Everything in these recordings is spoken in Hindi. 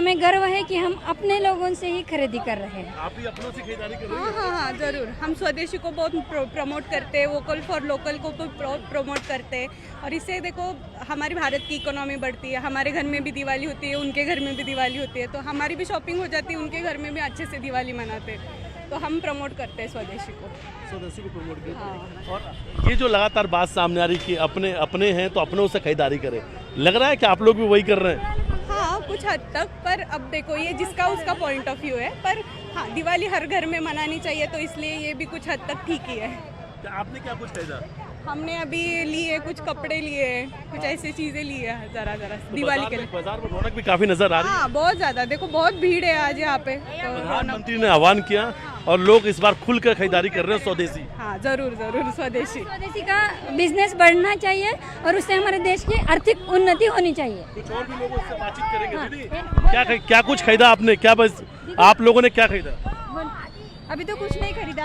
हमें गर्व है कि हम अपने लोगों से ही खरीदी कर रहे हैं। आप भी अपनों से खरीदारी कर रहे हैं? हाँ, जरूर। हम स्वदेशी को बहुत प्रमोट करते हैं, वोकल फॉर लोकल को प्रमोट करते हैं, और इससे देखो हमारी भारत की इकोनॉमी बढ़ती है। हमारे घर में भी दिवाली होती है, उनके घर में भी दिवाली होती है, तो हमारी भी शॉपिंग हो जाती है, उनके घर में भी अच्छे से दिवाली मनाते हैं। तो हम प्रमोट करते हैं स्वदेशी को प्रमोट करते हैं। हाँ। और ये जो लगातार बात सामने आ रही कि अपने अपने हैं तो अपनों से खरीदारी करें, लग रहा है कि आप लोग भी वही कर रहे हैं? हाँ, कुछ हद तक। पर अब देखो, ये जिसका उसका पॉइंट ऑफ व्यू है, पर हाँ, दिवाली हर घर में मनानी चाहिए, तो इसलिए ये भी कुछ हद तक ठीक ही है। आपने क्या कुछ खरीदा? हमने अभी लिए कुछ कपड़े लिए, कुछ ऐसी चीजें ली है जरा दिवाली के लिए। बाजार में रौनक भी काफी नजर आ रही है। हाँ, बहुत ज्यादा। देखो बहुत भीड़ है आज यहाँ पे, तो प्रधानमंत्री ने आह्वान किया और लोग इस बार खुलकर खरीदारी कर रहे हैं स्वदेशी। हाँ, जरूर जरूर स्वदेशी स्वदेशी का बिजनेस बढ़ना चाहिए और उससे हमारे देश की आर्थिक उन्नति होनी चाहिए। कुछ और भी लोगों से बातचीत करेंगे। दीदी, क्या कुछ खरीदा आपने? क्या बस आप लोगों ने क्या खरीदा? अभी तो कुछ नहीं खरीदा,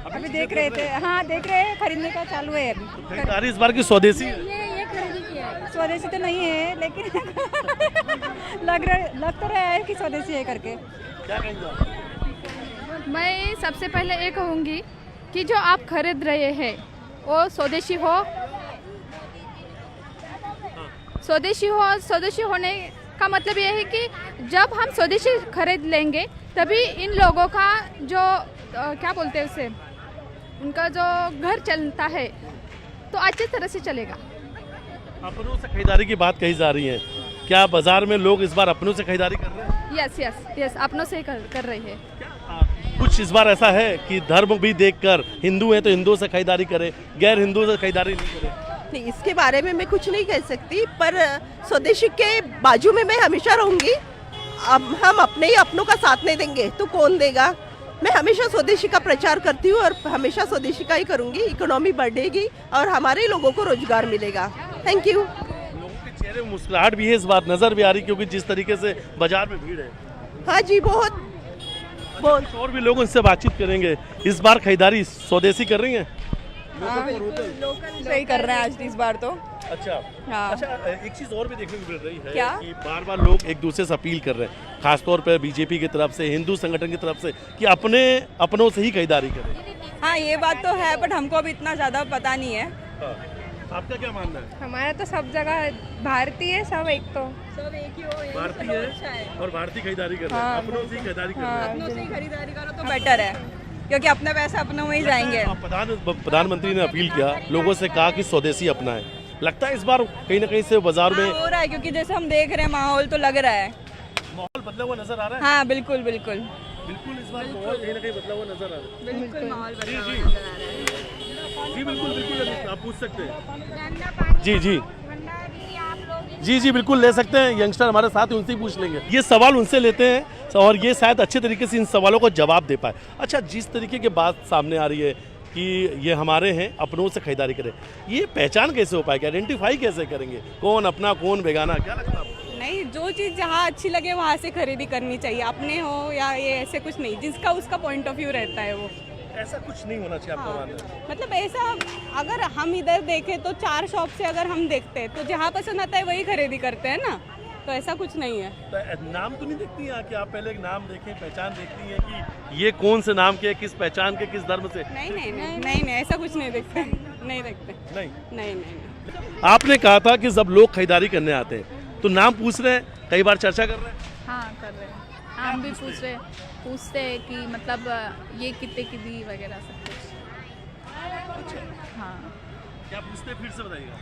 अभी देख रहे थे। हाँ, देख रहे हैं, खरीदने का चालू है अभी। खरीदारी इस बार की स्वदेशी है? ये खरीदी किया है। स्वदेशी तो नहीं है, लेकिन लग तो रहा है कि स्वदेशी है करके। क्या कहेंगे? मैं सबसे पहले ये कहूँगी कि जो आप खरीद रहे हैं वो स्वदेशी हो, स्वदेशी होने का मतलब ये है कि जब हम स्वदेशी खरीद लेंगे तभी इन लोगों का जो क्या बोलते हैं उसे, उनका जो घर चलता है तो अच्छी तरह से चलेगा। अपनों से खरीदारी की बात कही जा रही है, क्या बाजार में लोग इस बार अपनों से खरीदारी कर रहे हैं? यस, अपनों से कर रही है। कुछ इस बार ऐसा है कि धर्म भी देखकर, हिंदू है तो हिंदुओं से खरीदारी करे, गैर हिंदुओं से खरीदारी नहीं करे? नहीं, इसके बारे में मैं कुछ नहीं कह सकती, पर स्वदेशी के बाजू में मैं हमेशा रहूंगी। अब हम अपने ही अपनों का साथ नहीं देंगे तो कौन देगा? मैं हमेशा स्वदेशी का प्रचार करती हूँ और हमेशा स्वदेशी का ही करूंगी। इकोनॉमी बढ़ेगी और हमारे लोगों को रोजगार मिलेगा। Thank you. लोगों के चेहरे में मुस्कुराहट भी है, इस बात नजर भी आ रही, क्योंकि जिस तरीके से बाजार में भीड़ है। हाँ जी, बहुत। और भी लोग उनसे बातचीत करेंगे। इस बार खरीदारी स्वदेशी कर रही हैं? लोकल सही कर रहे हैं आज इस बार तो। अच्छा। हाँ। अच्छा, एक चीज और भी देखने को मिल रही है क्या? कि बार बार लोग एक दूसरे से अपील कर रहे हैं, खासतौर पर बीजेपी की तरफ से, हिंदू संगठन की तरफ से, कि अपनों से ही खरीदारी करें। हाँ, ये बात तो है, बट हमको अभी इतना ज्यादा पता नहीं है। हाँ। आपका क्या मानना है? हमारा तो सब जगह भारतीय सब एक तो सब एक ही हो, भारतीय है और भारतीय खरीदारी कर रहे हैं, अपनों से ही खरीदारी कर रहे हैं। अपनों से ही खरीदारी करो तो बेटर है, क्योंकि अपने पैसे अपनों में ही जाएंगे। प्रधानमंत्री ने अपील किया, लोगों से कहा कि स्वदेशी अपनाएं। लगता है इस बार कहीं ना कहीं से बाजार में हो रहा है, क्योंकि जैसे हम देख रहे हैं माहौल तो लग रहा है। माहौल बदला हुआ नजर आ रहा है। हाँ, बिल्कुल बिल्कुल बिल्कुल इस बार माहौल कहीं ना कहीं बदला हुआ नजर आ रहा है। बिल्कुल माहौल बदला हुआ जी। नजर आ रहा है। जी बिल्कुल आप पूछ सकते हैं। जी बिल्कुल ले सकते हैं। यंगस्टर हमारे साथ हैं, उनसे ही पूछ लेंगे। ये सवाल उनसे लेते हैं और ये शायद अच्छे तरीके से इन सवालों को जवाब दे पाए। अच्छा, जिस तरीके की बात सामने आ रही है कि ये हमारे हैं, अपनों से खरीदारी करें, ये पहचान कैसे हो पाएगी? आइडेंटिफाई कैसे करेंगे कौन अपना कौन बेगाना? क्या लगता है आपको? नहीं, जो चीज़ जहाँ अच्छी लगे वहाँ से खरीदी करनी चाहिए, अपने हो या ये ऐसे कुछ नहीं, जिसका उसका पॉइंट ऑफ व्यू रहता है वो। ऐसा कुछ नहीं होना चाहिए, आपका हाँ, मानना है? मतलब ऐसा अगर हम इधर देखें तो 4 शॉप से अगर हम देखते हैं तो जहाँ पसंद आता है वही खरीदी करते हैं ना, तो ऐसा कुछ नहीं है। तो नाम तो नहीं देखती हैं कि आप पहले एक नाम देखें, पहचान देखती हैं कि ये कौन से नाम के, किस पहचान के, किस धर्म से? नहीं, ऐसा कुछ नहीं देखते। नहीं। आपने कहा था कि जब लोग खरीदारी करने आते हैं तो नाम पूछ रहे हैं, कई बार चर्चा कर रहे हैं। हाँ, कर रहे हैं। हम भी पूछते हैं कि मतलब ये कितने की दी वगैरह सब कुछ। हाँ। क्या पूछते हैं, फिर से बताइएगा।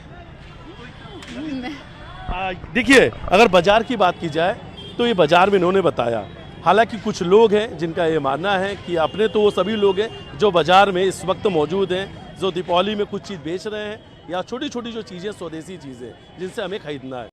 देखिए, अगर बाजार की बात की जाए तो ये बाजार में इन्होंने बताया, हालांकि कुछ लोग हैं जिनका ये मानना है कि अपने तो वो सभी लोग हैं जो बाजार में इस वक्त मौजूद हैं, जो दीपावली में कुछ चीज़ बेच रहे हैं या छोटी छोटी जो चीज़ें, स्वदेशी चीज़ें जिनसे हमें खरीदना है।